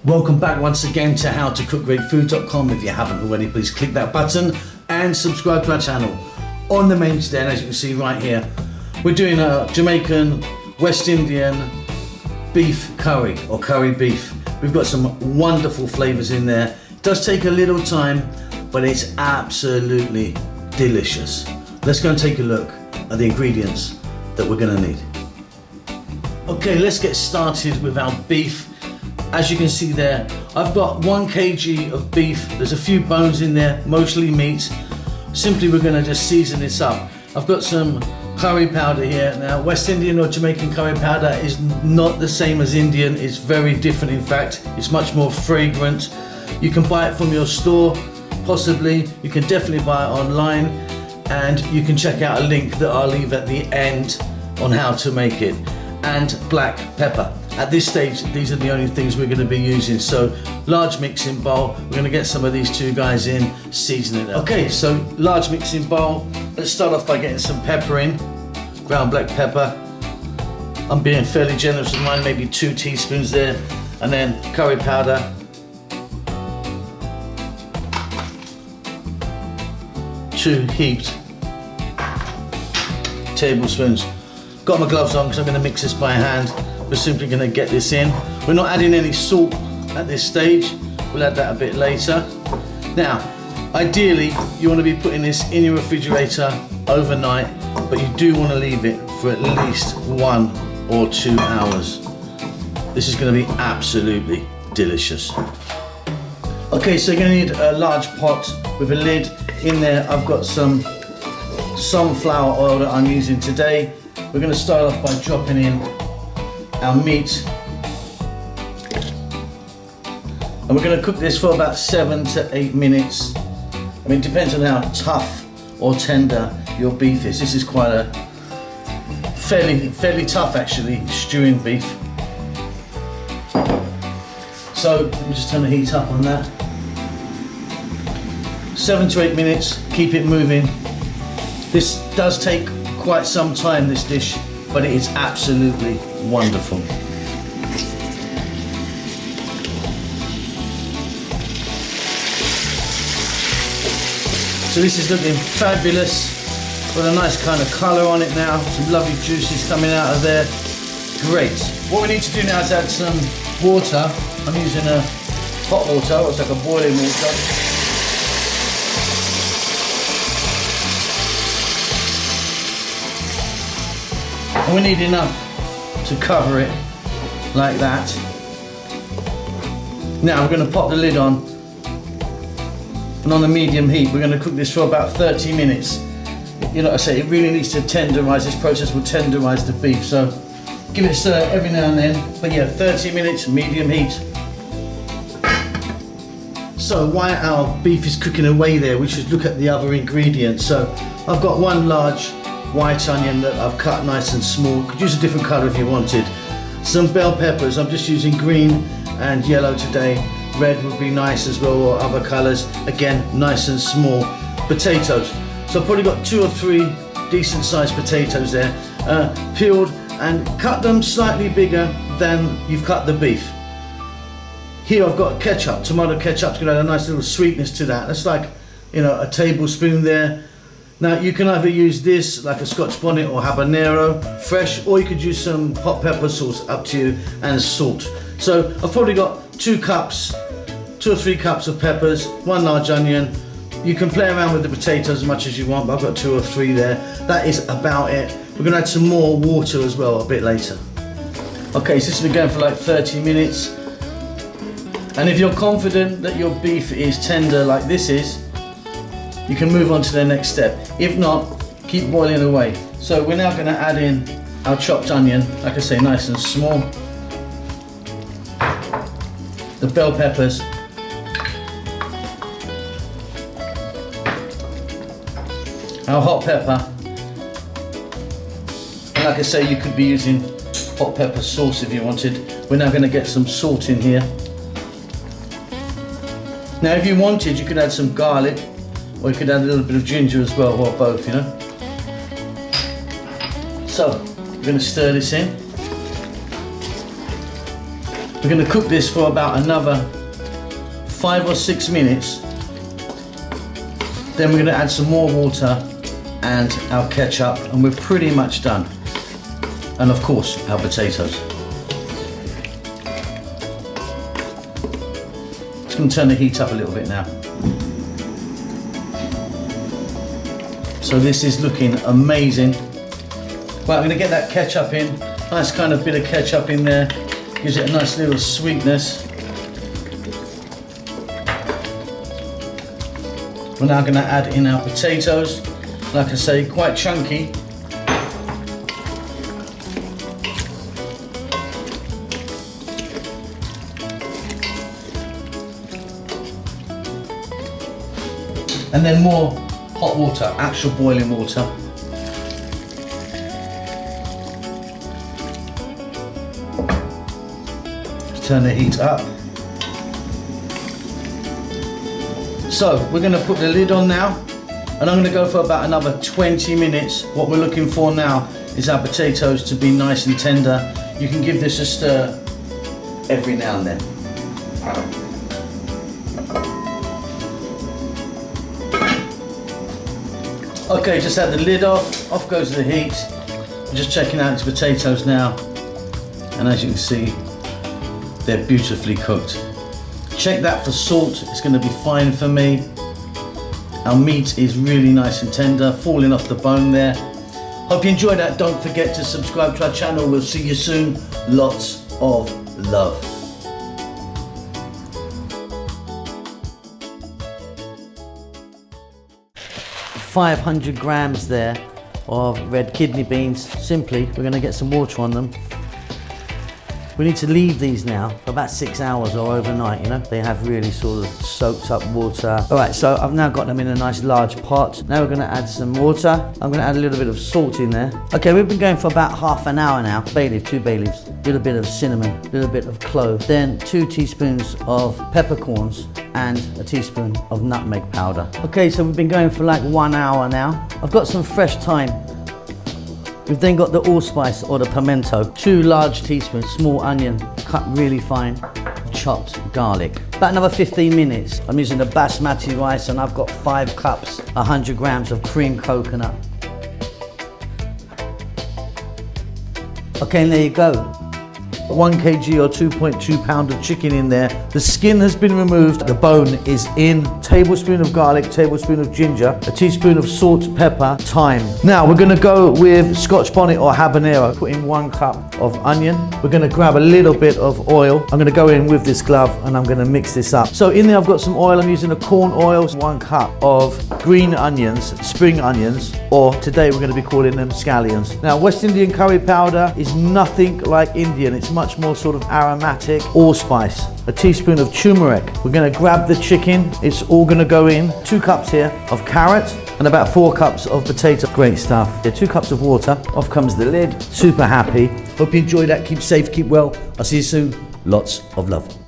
Welcome back once again to howtocookgreatfood.com. If you haven't already, please click that button and subscribe to our channel. On the main stand, as you can see right here, we're doing a Jamaican West Indian beef curry or curry beef. We've got some wonderful flavors in there. It does take a little time, but it's absolutely delicious. Let's go and take a look at the ingredients that we're going to need. Okay, let's get started with our beef. As you can see there, I've got 1 kg of beef. There's a few bones in there, mostly meat. Simply we're going to just season this up. I've got some curry powder here. Now, West Indian or Jamaican curry powder is not the same as Indian. It's very different, in fact. It's much more fragrant. You can buy it from your store, possibly. You can definitely buy it online, and you can check out a link that I'll leave at the end on how to make it. And black pepper. At this stage, these are the only things we're going to be using. So large mixing bowl, we're going to get some of these two guys in, season it up. Okay, so large mixing bowl. Let's start off by getting some pepper in, ground black pepper. I'm being fairly generous with mine, maybe 2 teaspoons there. And then curry powder. Two heaped tablespoons. Got my gloves on because I'm going to mix this by hand. We're simply going to get this in. We're not adding any salt at this stage. We'll add that a bit later. Now, ideally, you want to be putting this in your refrigerator overnight, but you do want to leave it for at least 1 or 2 hours. This is going to be absolutely delicious. Okay, so you're going to need a large pot with a lid. In there, I've got some sunflower oil that I'm using today. We're going to start off by dropping in our meat, and we're going to cook this for about 7 to 8 minutes. I mean, it depends on how tough or tender your beef is. This is quite a fairly tough, actually, stewing beef. So let me just turn the heat up on that. 7 to 8 minutes, keep it moving. This does take quite some time, this dish, but it is absolutely wonderful. So this is looking fabulous, with a nice kind of colour on it now, some lovely juices coming out of there. Great. What we need to do now is add some water. I'm using a hot water, it's like a boiling water. And we need enough to cover it like that. Now we're going to pop the lid on, and on a medium heat we're going to cook this for about 30 minutes. You know, I say it really needs to tenderize. This process will tenderize the beef, so give it a stir every now and then. But yeah, 30 minutes, medium heat. So while our beef is cooking away there, we should look at the other ingredients. So I've got 1 large white onion that I've cut nice and small. Could use a different colour if you wanted. Some bell peppers, I'm just using green and yellow today. Red would be nice as well, or other colours. Again, nice and small. Potatoes. So I've probably got 2 or 3 decent sized potatoes there. Peeled and cut them slightly bigger than you've cut the beef. Here I've got ketchup, tomato ketchup, to add a nice little sweetness to that. That's like, you know, a tablespoon there. Now you can either use this like a Scotch bonnet or habanero fresh, or you could use some hot pepper sauce, up to you, and salt. So I've probably got 2 or 3 cups of peppers, 1 large onion. You can play around with the potatoes as much as you want, but I've got 2 or 3 there. That is about it. We're going to add some more water as well a bit later. Okay, so this has been going for like 30 minutes. And if you're confident that your beef is tender like this is, you can move on to the next step. If not, keep boiling away. So we're now going to add in our chopped onion, like I say, nice and small. The bell peppers. Our hot pepper. And like I say, you could be using hot pepper sauce if you wanted. We're now going to get some salt in here. Now if you wanted, you could add some garlic, or you could add a little bit of ginger as well, or both, you know. So, we're going to stir this in. We're going to cook this for about another 5 or 6 minutes. Then we're going to add some more water and our ketchup, and we're pretty much done. And of course, our potatoes. Just going to turn the heat up a little bit now. So this is looking amazing. Right, I'm going to get that ketchup in. Nice kind of bit of ketchup in there. Gives it a nice little sweetness. We're now going to add in our potatoes. Like I say, quite chunky. And then more hot water, actual boiling water. Just turn the heat up. So we're going to put the lid on now, and I'm going to go for about another 20 minutes. What we're looking for now is our potatoes to be nice and tender. You can give this a stir every now and then. Okay, just had the lid off. Off goes the heat. I'm just checking out these potatoes now, and as you can see, they're beautifully cooked. Check that for salt, it's going to be fine for me. Our meat is really nice and tender, falling off the bone there. Hope you enjoyed that. Don't forget to subscribe to our channel. We'll see you soon. Lots of love. 500 grams there of red kidney beans. Simply, we're going to get some water on them. We need to leave these now for about 6 hours or overnight, you know. They have really sort of soaked up water. All right, so I've now got them in a nice large pot. Now we're gonna add some water. I'm gonna add a little bit of salt in there. Okay, we've been going for about half an hour now. Bay leaf, 2 bay leaves, a little bit of cinnamon, a little bit of clove, then 2 teaspoons of peppercorns and a teaspoon of nutmeg powder. Okay, so we've been going for like 1 hour now. I've got some fresh thyme. We've then got the allspice or the pimento, 2 large teaspoons, small onion, cut really fine, chopped garlic. About another 15 minutes. I'm using the basmati rice and I've got 5 cups, 100 grams of cream coconut. Okay, and there you go. 1 kg or 2.2 pound of chicken in there. The skin has been removed, the bone is in. Tablespoon of garlic, tablespoon of ginger, a teaspoon of salt, pepper, thyme. Now we're gonna go with Scotch bonnet or habanero. Put in 1 cup of onion. We're gonna grab a little bit of oil. I'm gonna go in with this glove and I'm gonna mix this up. So in there I've got some oil. I'm using a corn oil, 1 cup of green onions, spring onions, or today we're gonna be calling them scallions. Now West Indian curry powder is nothing like Indian. It's much more sort of aromatic. Allspice, a teaspoon of turmeric. We're going to grab the chicken. It's all going to go in. 2 cups here of carrot and about 4 cups of potato. Great stuff. Yeah, 2 cups of water. Off comes the lid. Super happy. Hope you enjoyed that. Keep safe, keep well. I'll see you soon. Lots of love.